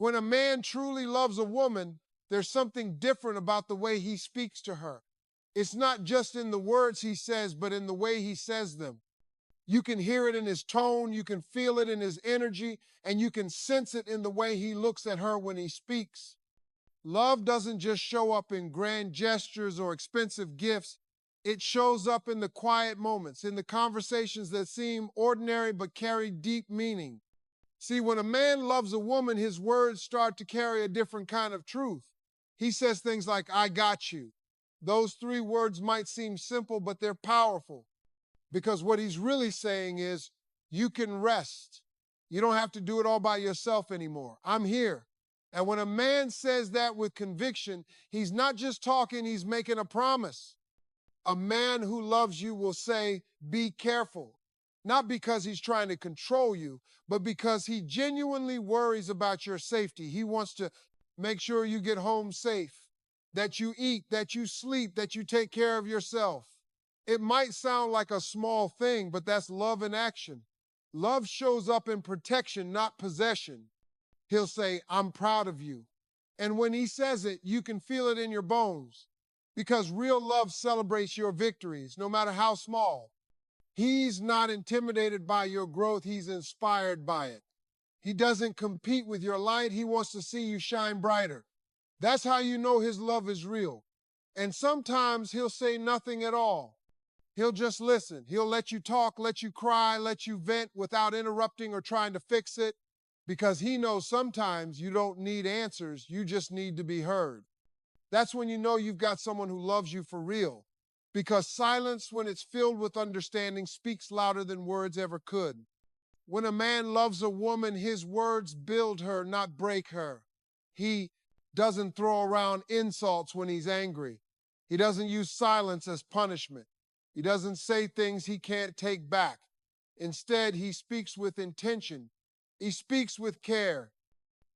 When a man truly loves a woman, there's something different about the way he speaks to her. It's not just in the words he says, but in the way he says them. You can hear it in his tone, you can feel it in his energy, and you can sense it in the way he looks at her when he speaks. Love doesn't just show up in grand gestures or expensive gifts. It shows up in the quiet moments, in the conversations that seem ordinary but carry deep meaning. See, when a man loves a woman, his words start to carry a different kind of truth. He says things like, I got you. Those three words might seem simple, but they're powerful because what he's really saying is, you can rest. You don't have to do it all by yourself anymore. I'm here. And when a man says that with conviction, he's not just talking, he's making a promise. A man who loves you will say, be careful. Not because he's trying to control you, but because he genuinely worries about your safety. He wants to make sure you get home safe, that you eat, that you sleep, that you take care of yourself. It might sound like a small thing, but that's love in action. Love shows up in protection, not possession. He'll say, I'm proud of you. And when he says it, you can feel it in your bones because real love celebrates your victories, no matter how small. He's not intimidated by your growth, he's inspired by it. He doesn't compete with your light, he wants to see you shine brighter. That's how you know his love is real. And sometimes he'll say nothing at all. He'll just listen. He'll let you talk, let you cry, let you vent without interrupting or trying to fix it, because he knows sometimes you don't need answers, you just need to be heard. That's when you know you've got someone who loves you for real, because silence, when it's filled with understanding, speaks louder than words ever could. When a man loves a woman, his words build her, not break her. He doesn't throw around insults when he's angry. He doesn't use silence as punishment. He doesn't say things he can't take back. Instead, he speaks with intention. He speaks with care,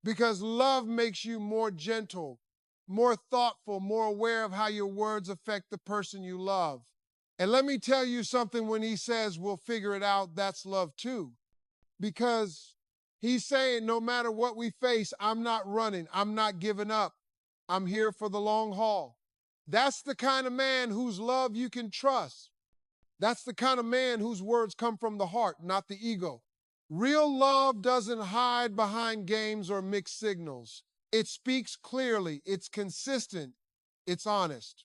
because love makes you more gentle, more thoughtful, more aware of how your words affect the person you love. And let me tell you something, when he says, we'll figure it out, that's love too. Because he's saying, no matter what we face, I'm not running, I'm not giving up. I'm here for the long haul. That's the kind of man whose love you can trust. That's the kind of man whose words come from the heart, not the ego. Real love doesn't hide behind games or mixed signals. It speaks clearly, it's consistent, it's honest.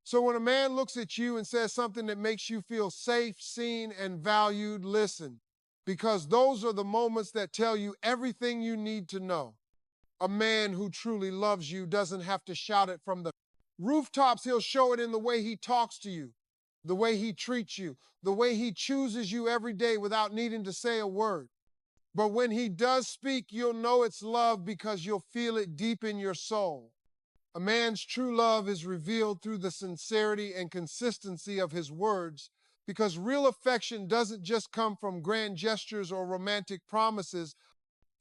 So when a man looks at you and says something that makes you feel safe, seen, and valued, listen, because those are the moments that tell you everything you need to know. A man who truly loves you doesn't have to shout it from the rooftops. He'll show it in the way he talks to you, the way he treats you, the way he chooses you every day without needing to say a word. But when he does speak, you'll know it's love because you'll feel it deep in your soul. A man's true love is revealed through the sincerity and consistency of his words, because real affection doesn't just come from grand gestures or romantic promises.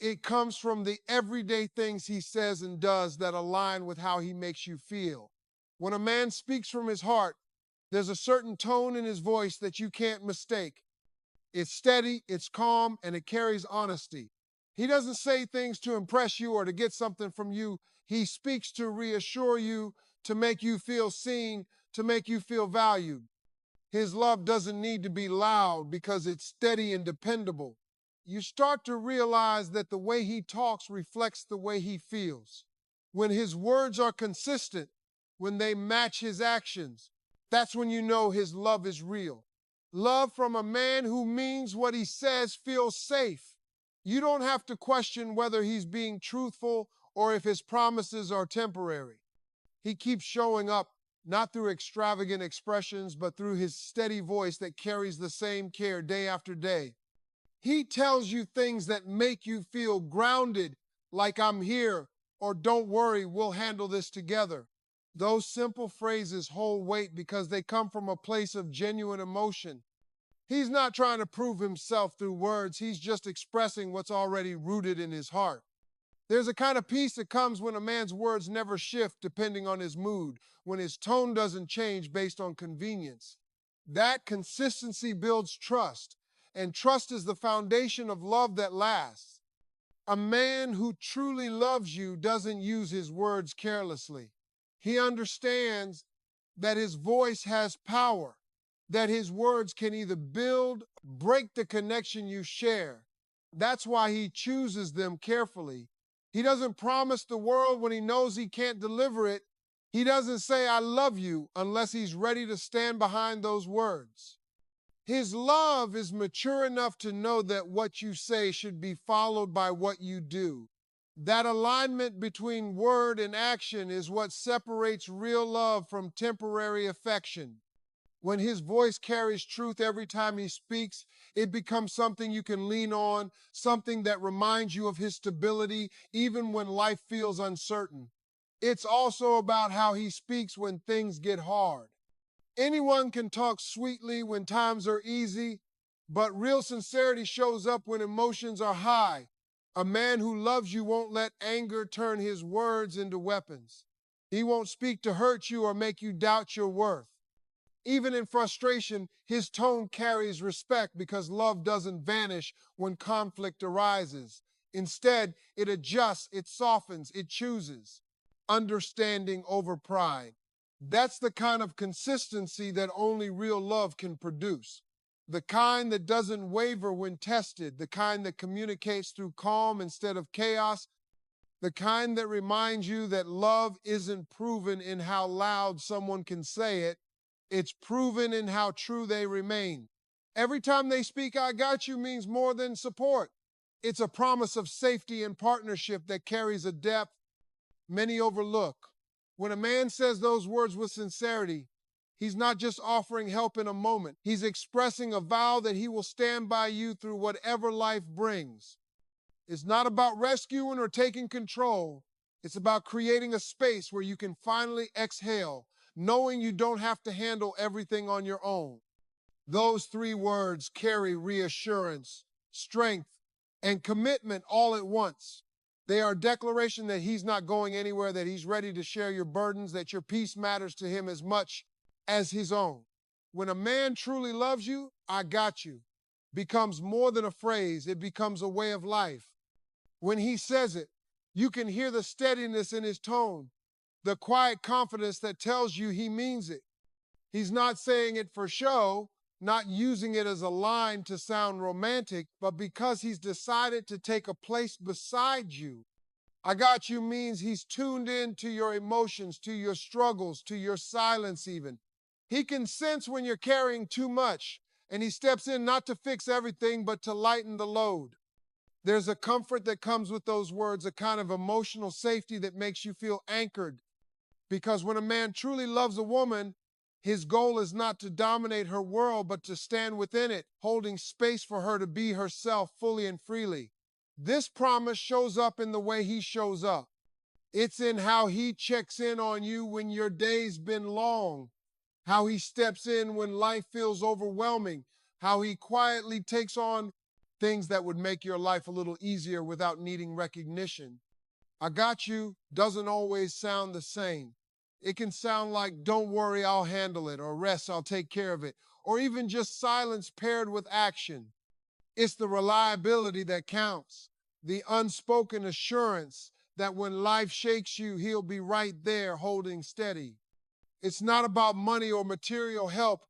It comes from the everyday things he says and does that align with how he makes you feel. When a man speaks from his heart, there's a certain tone in his voice that you can't mistake. It's steady, it's calm, and it carries honesty. He doesn't say things to impress you or to get something from you. He speaks to reassure you, to make you feel seen, to make you feel valued. His love doesn't need to be loud because it's steady and dependable. You start to realize that the way he talks reflects the way he feels. When his words are consistent, when they match his actions, that's when you know his love is real. Love from a man who means what he says feels safe. You don't have to question whether he's being truthful or if his promises are temporary. He keeps showing up, not through extravagant expressions, but through his steady voice that carries the same care day after day. He tells you things that make you feel grounded, like I'm here, or don't worry, we'll handle this together. Those simple phrases hold weight because they come from a place of genuine emotion. He's not trying to prove himself through words, he's just expressing what's already rooted in his heart. There's a kind of peace that comes when a man's words never shift depending on his mood, when his tone doesn't change based on convenience. That consistency builds trust, and trust is the foundation of love that lasts. A man who truly loves you doesn't use his words carelessly. He understands that his voice has power, that his words can either build, break the connection you share. That's why he chooses them carefully. He doesn't promise the world when he knows he can't deliver it. He doesn't say, I love you, unless he's ready to stand behind those words. His love is mature enough to know that what you say should be followed by what you do. That alignment between word and action is what separates real love from temporary affection. When his voice carries truth every time he speaks, it becomes something you can lean on, something that reminds you of his stability, even when life feels uncertain. It's also about how he speaks when things get hard. Anyone can talk sweetly when times are easy, but real sincerity shows up when emotions are high. A man who loves you won't let anger turn his words into weapons. He won't speak to hurt you or make you doubt your worth. Even in frustration, his tone carries respect because love doesn't vanish when conflict arises. Instead, it adjusts, it softens, it chooses. Understanding over pride. That's the kind of consistency that only real love can produce. The kind that doesn't waver when tested, the kind that communicates through calm instead of chaos, the kind that reminds you that love isn't proven in how loud someone can say it, it's proven in how true they remain. Every time they speak, I got you means more than support. It's a promise of safety and partnership that carries a depth many overlook. When a man says those words with sincerity, he's not just offering help in a moment. He's expressing a vow that he will stand by you through whatever life brings. It's not about rescuing or taking control. It's about creating a space where you can finally exhale, knowing you don't have to handle everything on your own. Those three words carry reassurance, strength, and commitment all at once. They are a declaration that he's not going anywhere, that he's ready to share your burdens, that your peace matters to him as much as his own. When a man truly loves you, I got you, becomes more than a phrase, it becomes a way of life. When he says it, you can hear the steadiness in his tone, the quiet confidence that tells you he means it. He's not saying it for show, not using it as a line to sound romantic, but because he's decided to take a place beside you. I got you means he's tuned in to your emotions, to your struggles, to your silence even. He can sense when you're carrying too much, and he steps in not to fix everything, but to lighten the load. There's a comfort that comes with those words, a kind of emotional safety that makes you feel anchored. Because when a man truly loves a woman, his goal is not to dominate her world, but to stand within it, holding space for her to be herself fully and freely. This promise shows up in the way he shows up. It's in how he checks in on you when your day's been long, how he steps in when life feels overwhelming, how he quietly takes on things that would make your life a little easier without needing recognition. I got you doesn't always sound the same. It can sound like, don't worry, I'll handle it, or rest, I'll take care of it, or even just silence paired with action. It's the reliability that counts, the unspoken assurance that when life shakes you, he'll be right there holding steady. It's not about money or material help.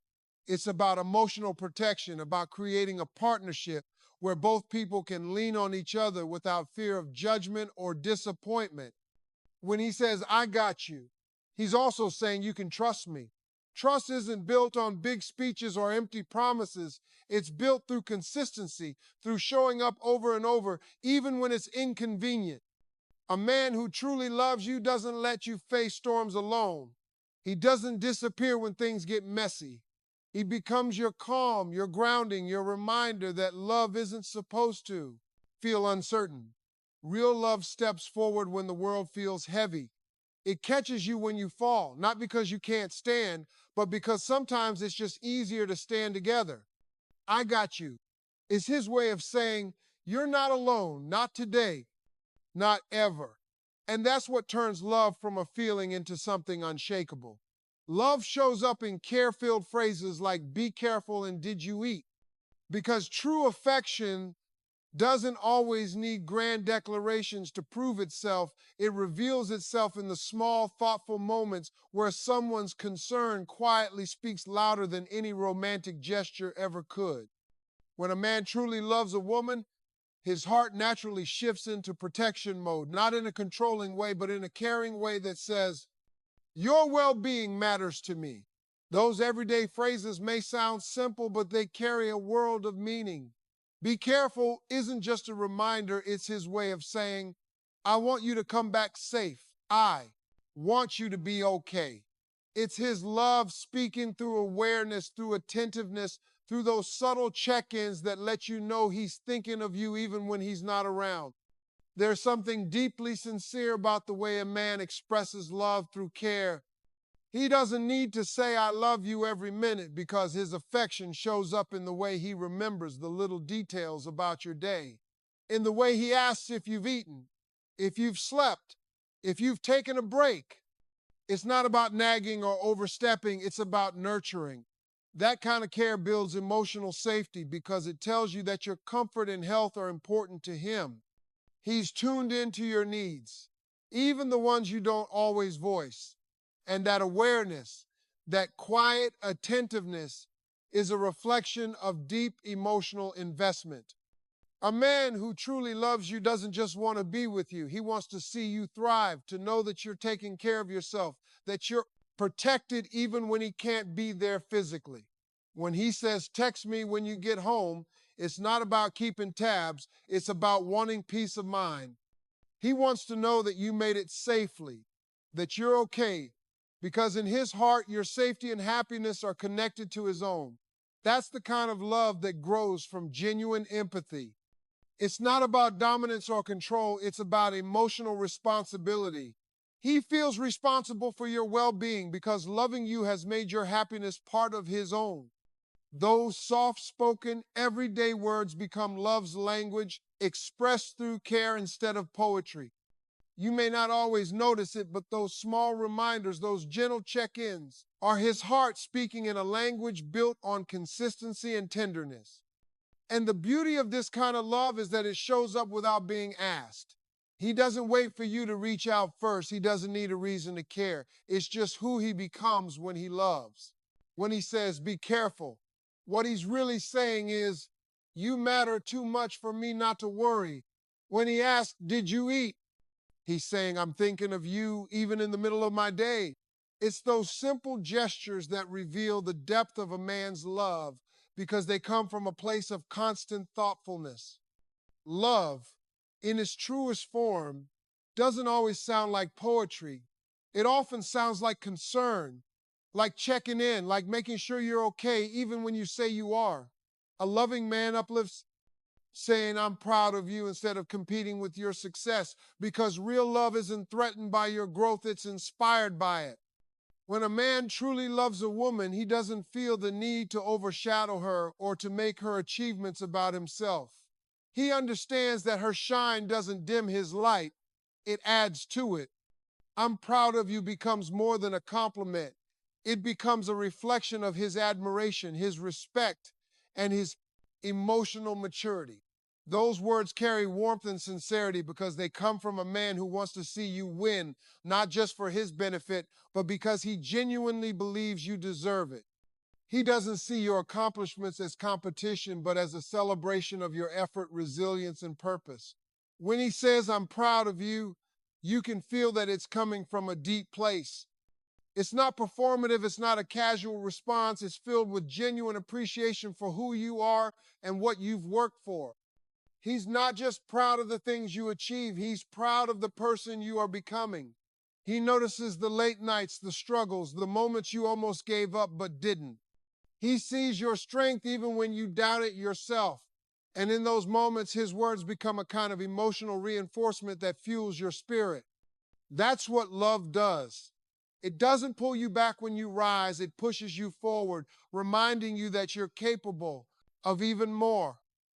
It's about emotional protection, about creating a partnership where both people can lean on each other without fear of judgment or disappointment. When he says, I got you, he's also saying you can trust me. Trust isn't built on big speeches or empty promises. It's built through consistency, through showing up over and over, even when it's inconvenient. A man who truly loves you doesn't let you face storms alone. He doesn't disappear when things get messy. He becomes your calm, your grounding, your reminder that love isn't supposed to feel uncertain. Real love steps forward when the world feels heavy. It catches you when you fall, not because you can't stand, but because sometimes it's just easier to stand together. I got you. It's his way of saying, you're not alone, not today, not ever. And that's what turns love from a feeling into something unshakable. Love shows up in care-filled phrases like, be careful and did you eat? Because true affection doesn't always need grand declarations to prove itself. It reveals itself in the small, thoughtful moments where someone's concern quietly speaks louder than any romantic gesture ever could. When a man truly loves a woman, his heart naturally shifts into protection mode, not in a controlling way, but in a caring way that says, your well-being matters to me. Those everyday phrases may sound simple, but they carry a world of meaning. Be careful isn't just a reminder, it's his way of saying, I want you to come back safe. I want you to be okay. It's his love speaking through awareness, through attentiveness, through those subtle check-ins that let you know he's thinking of you even when he's not around. There's something deeply sincere about the way a man expresses love through care. He doesn't need to say, I love you every minute, because his affection shows up in the way he remembers the little details about your day, in the way he asks if you've eaten, if you've slept, if you've taken a break. It's not about nagging or overstepping, it's about nurturing. That kind of care builds emotional safety because it tells you that your comfort and health are important to him. He's tuned into your needs, even the ones you don't always voice. And that awareness, that quiet attentiveness, is a reflection of deep emotional investment. A man who truly loves you doesn't just want to be with you. He wants to see you thrive, to know that you're taking care of yourself, that you're protected even when he can't be there physically. When he says, text me when you get home, it's not about keeping tabs, it's about wanting peace of mind. He wants to know that you made it safely, that you're okay, because in his heart, your safety and happiness are connected to his own. That's the kind of love that grows from genuine empathy. It's not about dominance or control, it's about emotional responsibility. He feels responsible for your well-being because loving you has made your happiness part of his own. Those soft-spoken, everyday words become love's language, expressed through care instead of poetry. You may not always notice it, but those small reminders, those gentle check-ins, are his heart speaking in a language built on consistency and tenderness. And the beauty of this kind of love is that it shows up without being asked. He doesn't wait for you to reach out first. He doesn't need a reason to care. It's just who he becomes when he loves. When he says, be careful, what he's really saying is, you matter too much for me not to worry. When he asks, did you eat? He's saying, I'm thinking of you even in the middle of my day. It's those simple gestures that reveal the depth of a man's love because they come from a place of constant thoughtfulness. Love, in its truest form, doesn't always sound like poetry. It often sounds like concern, like checking in, like making sure you're okay even when you say you are. A loving man uplifts, saying, I'm proud of you instead of competing with your success, because real love isn't threatened by your growth, it's inspired by it. When a man truly loves a woman, he doesn't feel the need to overshadow her or to make her achievements about himself. He understands that her shine doesn't dim his light, it adds to it. I'm proud of you becomes more than a compliment. It becomes a reflection of his admiration, his respect, and his emotional maturity. Those words carry warmth and sincerity because they come from a man who wants to see you win, not just for his benefit, but because he genuinely believes you deserve it. He doesn't see your accomplishments as competition, but as a celebration of your effort, resilience, and purpose. When he says, I'm proud of you, you can feel that it's coming from a deep place. It's not performative, it's not a casual response, it's filled with genuine appreciation for who you are and what you've worked for. He's not just proud of the things you achieve, he's proud of the person you are becoming. He notices the late nights, the struggles, the moments you almost gave up but didn't. He sees your strength even when you doubt it yourself. And in those moments, his words become a kind of emotional reinforcement that fuels your spirit. That's what love does. It doesn't pull you back when you rise, it pushes you forward, reminding you that you're capable of even more.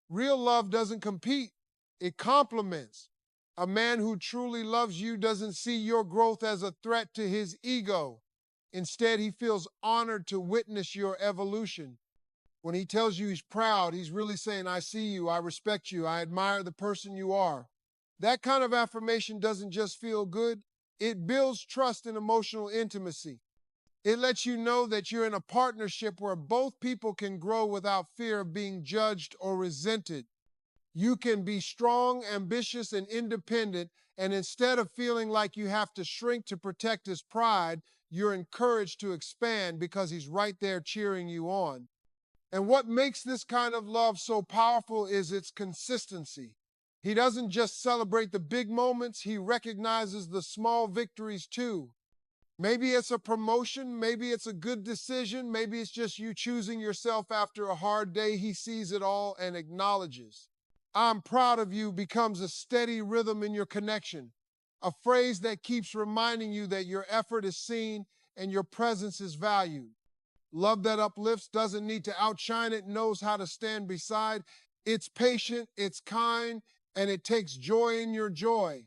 Real love doesn't compete, it complements. A man who truly loves you doesn't see your growth as a threat to his ego. Instead, he feels honored to witness your evolution. When he tells you he's proud, he's really saying, I see you, I respect you, I admire the person you are. That kind of affirmation doesn't just feel good, it builds trust and emotional intimacy. It lets you know that you're in a partnership where both people can grow without fear of being judged or resented. You can be strong, ambitious, and independent, and instead of feeling like you have to shrink to protect his pride, you're encouraged to expand because he's right there cheering you on. And what makes this kind of love so powerful is its consistency. He doesn't just celebrate the big moments, he recognizes the small victories too. Maybe it's a promotion, maybe it's a good decision, maybe it's just you choosing yourself after a hard day. He sees it all and acknowledges. I'm proud of you becomes a steady rhythm in your connection, a phrase that keeps reminding you that your effort is seen and your presence is valued. Love that uplifts doesn't need to outshine it, knows how to stand beside. It's patient, it's kind, and it takes joy in your joy.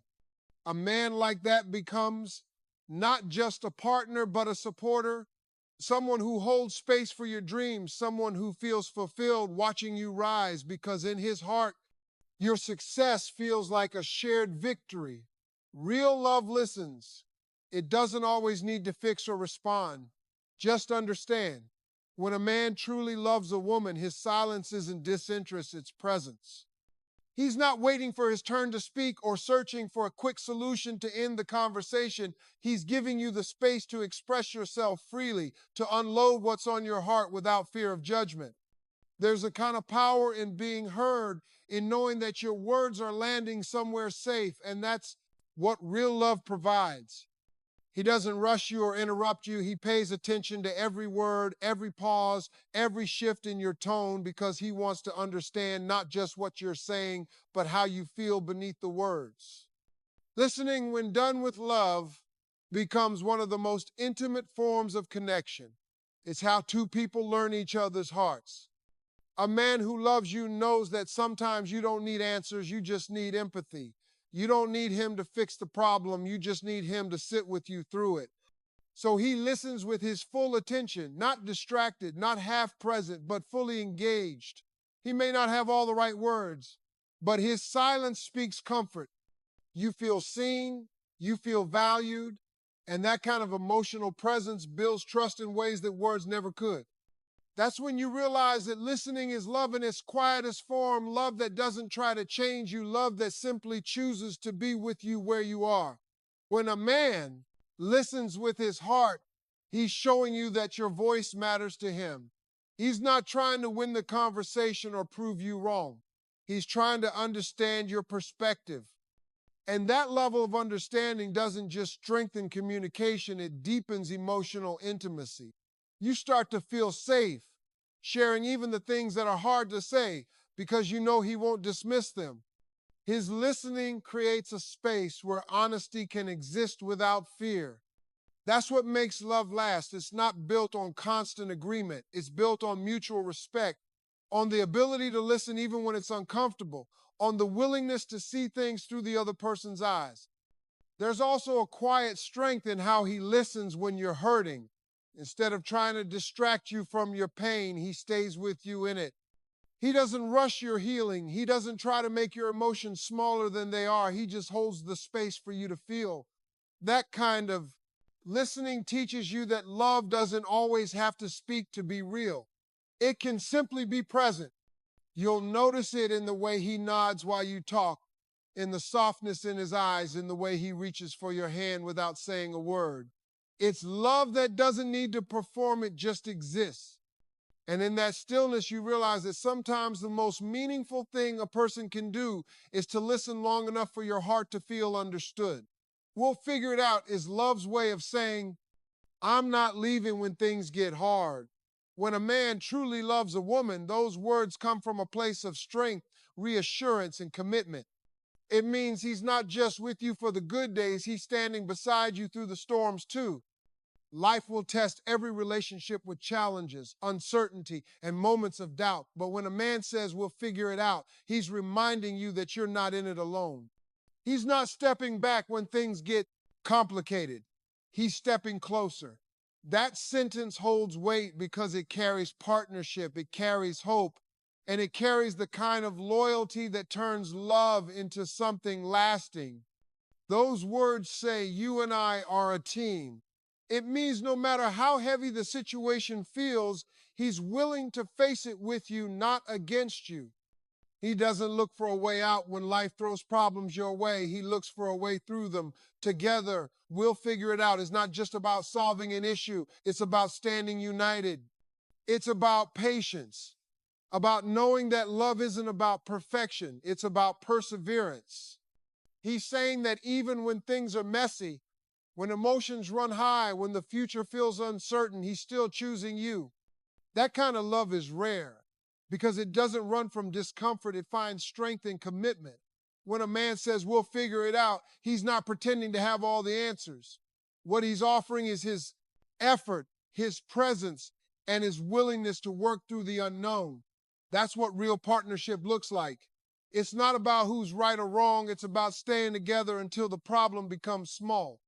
A man like that becomes not just a partner, but a supporter, someone who holds space for your dreams, someone who feels fulfilled watching you rise because in his heart, your success feels like a shared victory. Real love listens. It doesn't always need to fix or respond. Just understand. When a man truly loves a woman, his silence isn't disinterest, it's presence. He's not waiting for his turn to speak or searching for a quick solution to end the conversation. He's giving you the space to express yourself freely, to unload what's on your heart without fear of judgment. There's a kind of power in being heard, in knowing that your words are landing somewhere safe, and that's what real love provides. He doesn't rush you or interrupt you. He pays attention to every word, every pause, every shift in your tone because he wants to understand not just what you're saying, but how you feel beneath the words. Listening, when done with love, becomes one of the most intimate forms of connection. It's how two people learn each other's hearts. A man who loves you knows that sometimes you don't need answers, you just need empathy. You don't need him to fix the problem, you just need him to sit with you through it. So he listens with his full attention, not distracted, not half present, but fully engaged. He may not have all the right words, but his silence speaks comfort. You feel seen, you feel valued, and that kind of emotional presence builds trust in ways that words never could. That's when you realize that listening is love in its quietest form, love that doesn't try to change you, love that simply chooses to be with you where you are. When a man listens with his heart, he's showing you that your voice matters to him. He's not trying to win the conversation or prove you wrong. He's trying to understand your perspective. And that level of understanding doesn't just strengthen communication, it deepens emotional intimacy. You start to feel safe, sharing even the things that are hard to say because you know he won't dismiss them. His listening creates a space where honesty can exist without fear. That's what makes love last. It's not built on constant agreement. It's built on mutual respect, on the ability to listen even when it's uncomfortable, on the willingness to see things through the other person's eyes. There's also a quiet strength in how he listens when you're hurting. Instead of trying to distract you from your pain, he stays with you in it. He doesn't rush your healing. He doesn't try to make your emotions smaller than they are. He just holds the space for you to feel. That kind of listening teaches you that love doesn't always have to speak to be real. It can simply be present. You'll notice it in the way he nods while you talk, in the softness in his eyes, in the way he reaches for your hand without saying a word. It's love that doesn't need to perform, it just exists. And in that stillness, you realize that sometimes the most meaningful thing a person can do is to listen long enough for your heart to feel understood. We'll figure it out is love's way of saying, I'm not leaving when things get hard. When a man truly loves a woman, those words come from a place of strength, reassurance, and commitment. It means he's not just with you for the good days, he's standing beside you through the storms too. Life will test every relationship with challenges, uncertainty, and moments of doubt. But when a man says we'll figure it out, he's reminding you that you're not in it alone. He's not stepping back when things get complicated. He's stepping closer. That sentence holds weight because it carries partnership, it carries hope, and it carries the kind of loyalty that turns love into something lasting. Those words say, "You and I are a team." It means no matter how heavy the situation feels, he's willing to face it with you, not against you. He doesn't look for a way out when life throws problems your way. He looks for a way through them. Together, we'll figure it out. It's not just about solving an issue, it's about standing united. It's about patience, about knowing that love isn't about perfection, it's about perseverance. He's saying that even when things are messy, when emotions run high, when the future feels uncertain, he's still choosing you. That kind of love is rare because it doesn't run from discomfort, it finds strength in commitment. When a man says, "We'll figure it out," he's not pretending to have all the answers. What he's offering is his effort, his presence, and his willingness to work through the unknown. That's what real partnership looks like. It's not about who's right or wrong, it's about staying together until the problem becomes small.